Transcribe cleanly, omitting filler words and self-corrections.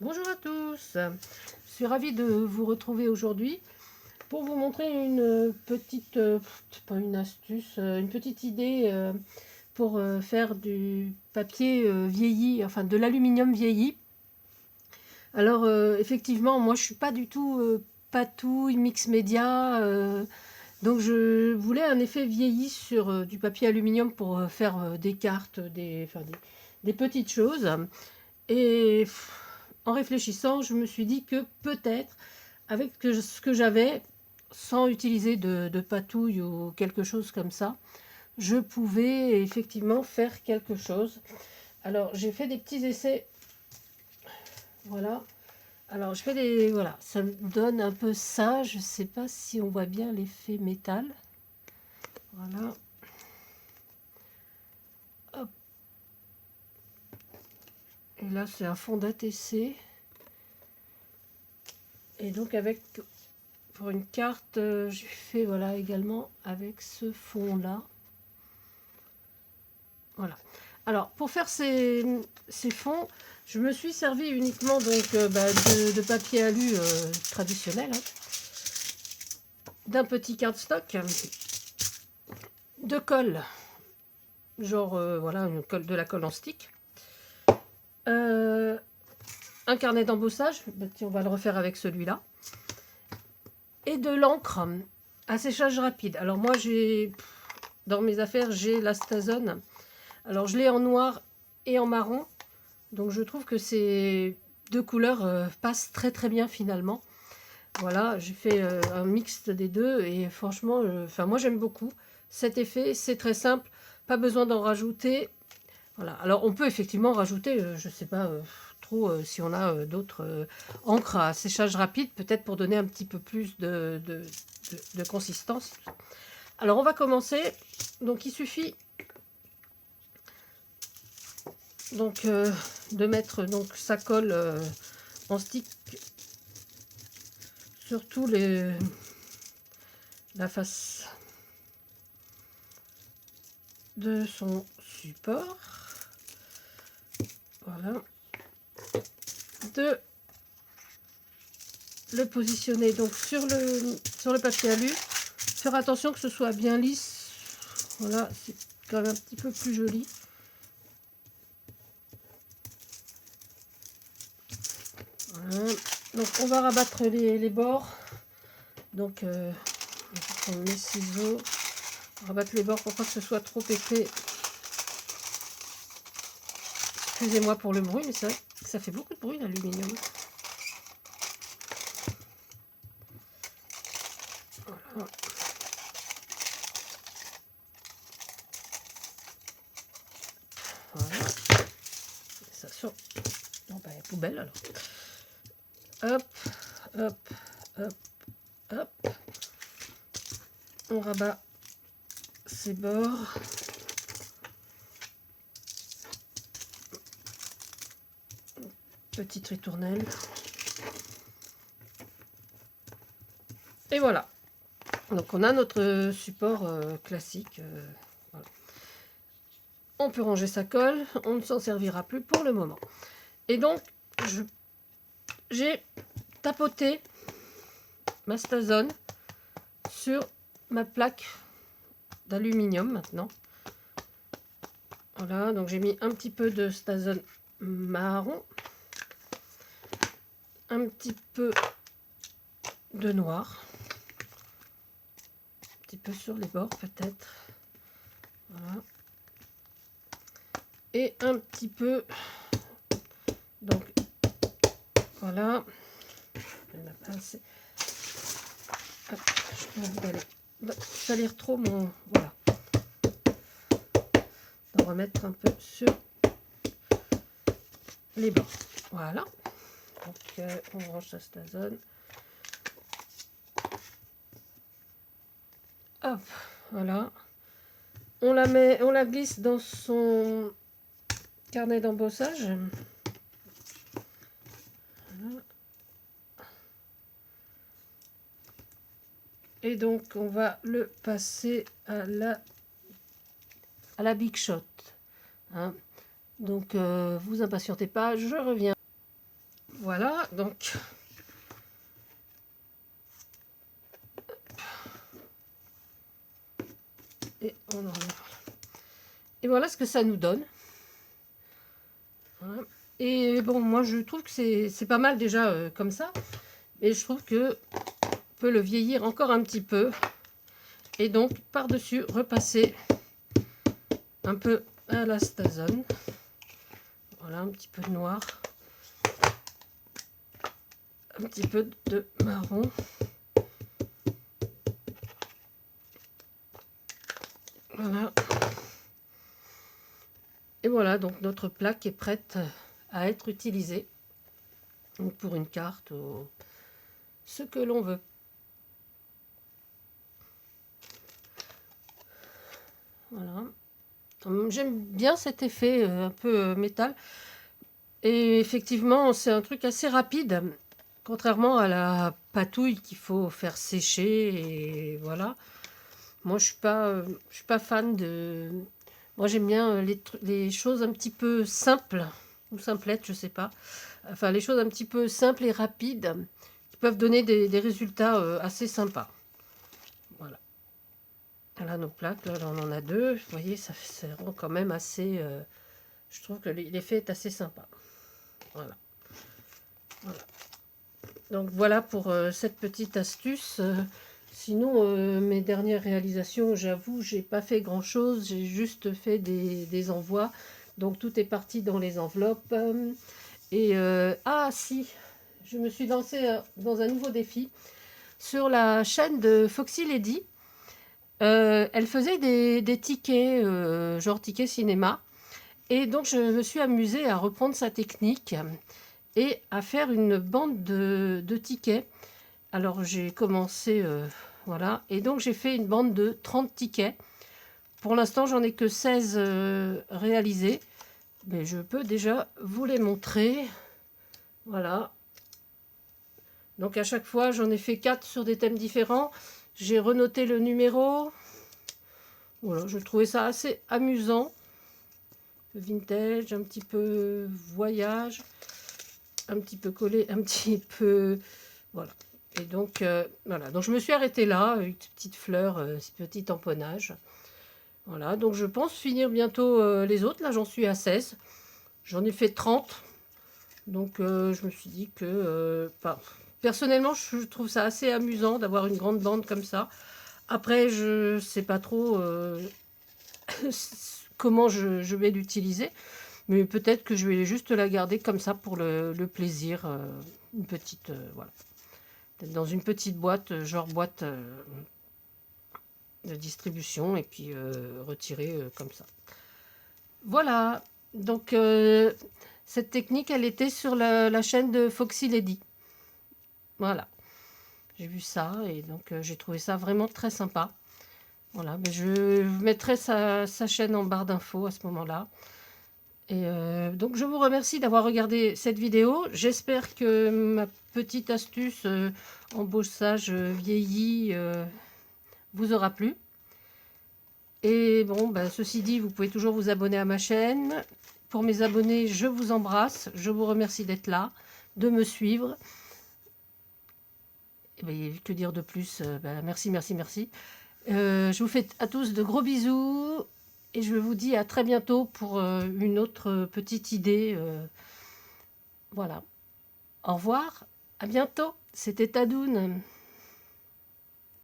Bonjour à tous, je suis ravie de vous retrouver aujourd'hui pour vous montrer une petite, pas une astuce, une petite idée pour faire du papier vieilli, enfin de l'aluminium vieilli. Alors effectivement, moi je suis pas du tout patouille, mix média, donc je voulais un effet vieilli sur du papier aluminium pour faire des cartes, des petites choses. Et en réfléchissant, je me suis dit que peut-être, avec ce que j'avais, sans utiliser de patouille ou quelque chose comme ça, je pouvais effectivement faire quelque chose. Alors, j'ai fait des petits essais. Voilà. Alors, je fais des... Voilà, ça me donne un peu ça. Je ne sais pas si on voit bien l'effet métal. Voilà. Hop. Et là, c'est un fond d'ATC. Et donc, avec... Pour une carte, j'ai fait voilà également avec ce fond là. Voilà. Alors pour faire ces fonds, je me suis servi uniquement donc de papier alu traditionnel, hein, d'un petit cardstock, de colle, genre voilà une colle, de la colle en stick, un carnet d'embossage, on va le refaire avec celui-là, et de l'encre à séchage rapide. Alors moi j'ai dans mes affaires j'ai la Stazone. Alors je l'ai en noir et en marron, donc je trouve que ces deux couleurs passent très très bien finalement. Voilà, j'ai fait un mix des deux et franchement, enfin moi j'aime beaucoup cet effet, c'est très simple, pas besoin d'en rajouter. Voilà, alors on peut effectivement rajouter, je sais pas trop si on a d'autres encres à séchage rapide, peut-être pour donner un petit peu plus de consistance. Alors on va commencer, donc il suffit donc de mettre donc sa colle en stick sur tout la face de son support. Voilà. De le positionner donc sur le papier alu. Faire attention que ce soit bien lisse. Voilà, c'est quand même un petit peu plus joli. Voilà. Donc on va rabattre les bords. Donc je vais prendre mes ciseaux. Rabattre les bords pour pas que ce soit trop épais. Excusez-moi pour le bruit, mais c'est vrai que ça fait beaucoup de bruit l'aluminium. Voilà. Voilà. Ça sur non, pas la poubelle alors. Hop, hop, hop, hop. On rabat ces bords. Petite ritournelle. Et voilà. Donc on a notre support classique. Voilà. On peut ranger sa colle. On ne s'en servira plus pour le moment. Et donc, j'ai tapoté ma Stazone sur ma plaque d'aluminium maintenant. Voilà, donc j'ai mis un petit peu de Stazone marron. Un petit peu de noir. Un petit peu sur les bords peut-être. Voilà. Et un petit peu, donc voilà, ma pince. Hop, je peux aller salir trop mon, voilà, d'en remettre un peu sur les bords. Voilà, donc on range sa Stazone. Hop, voilà, on la glisse dans son carnet d'embossage. Voilà. Et donc on va le passer à la Big Shot. Hein. Donc vous impatientez pas, je reviens. Voilà, donc et on enlève. Et voilà ce que ça nous donne. Voilà. Et bon, moi je trouve que c'est pas mal déjà comme ça. Et je trouve que on peut le vieillir encore un petit peu. Et donc par-dessus repasser un peu à la Stazone. Voilà, un petit peu de noir. Un petit peu de marron. Voilà. Et voilà, donc notre plaque est prête à être utilisée. Donc pour une carte ou ce que l'on veut. Voilà. J'aime bien cet effet un peu métal. Et effectivement, c'est un truc assez rapide. Contrairement à la patouille qu'il faut faire sécher. Et voilà. Moi, je suis pas fan de... Moi, j'aime bien les choses un petit peu simples. Ou simplettes, je sais pas. Enfin, les choses un petit peu simples et rapides. Qui peuvent donner des résultats assez sympas. Voilà. Là, nos plaques, là, on en a deux. Vous voyez, ça rend quand même assez... je trouve que l'effet est assez sympa. Voilà. Voilà. Donc voilà pour cette petite astuce. Sinon, mes dernières réalisations, j'avoue, j'ai pas fait grand chose. J'ai juste fait des envois. Donc tout est parti dans les enveloppes. Ah si, je me suis lancée dans un nouveau défi sur la chaîne de Foxy Lady. Elle faisait des tickets, genre tickets cinéma. Et donc je me suis amusée à reprendre sa technique et à faire une bande de tickets. Alors j'ai commencé, voilà, et donc j'ai fait une bande de 30 tickets. Pour l'instant, j'en ai que 16 réalisés, mais je peux déjà vous les montrer. Voilà. Donc à chaque fois, j'en ai fait 4 sur des thèmes différents. J'ai renoté le numéro. Voilà, je trouvais ça assez amusant. Vintage, un petit peu voyage, un petit peu collé, un petit peu... Voilà. Et donc, voilà. Donc je me suis arrêtée là, une petite fleur, ce petit tamponnage. Voilà, donc je pense finir bientôt les autres. Là, j'en suis à 16. J'en ai fait 30. Donc je me suis dit que... personnellement, je trouve ça assez amusant d'avoir une grande bande comme ça. Après, je ne sais pas trop comment je vais l'utiliser. Mais peut-être que je vais juste la garder comme ça pour le plaisir. Une petite... voilà. Peut-être dans une petite boîte, genre boîte de distribution. Et puis retirer comme ça. Voilà. Donc cette technique, elle était sur la chaîne de Foxy Lady. Voilà. J'ai vu ça et donc j'ai trouvé ça vraiment très sympa. Voilà, mais je mettrai sa chaîne en barre d'infos à ce moment-là. Et donc je vous remercie d'avoir regardé cette vidéo. J'espère que ma petite astuce embossage vieilli vous aura plu. Et bon, ceci dit, vous pouvez toujours vous abonner à ma chaîne. Pour mes abonnés, je vous embrasse. Je vous remercie d'être là, de me suivre. Et bien, que dire de plus? Merci, merci, merci. Je vous fais à tous de gros bisous. Et je vous dis à très bientôt pour une autre petite idée. Voilà. Au revoir. À bientôt. C'était Tadoun.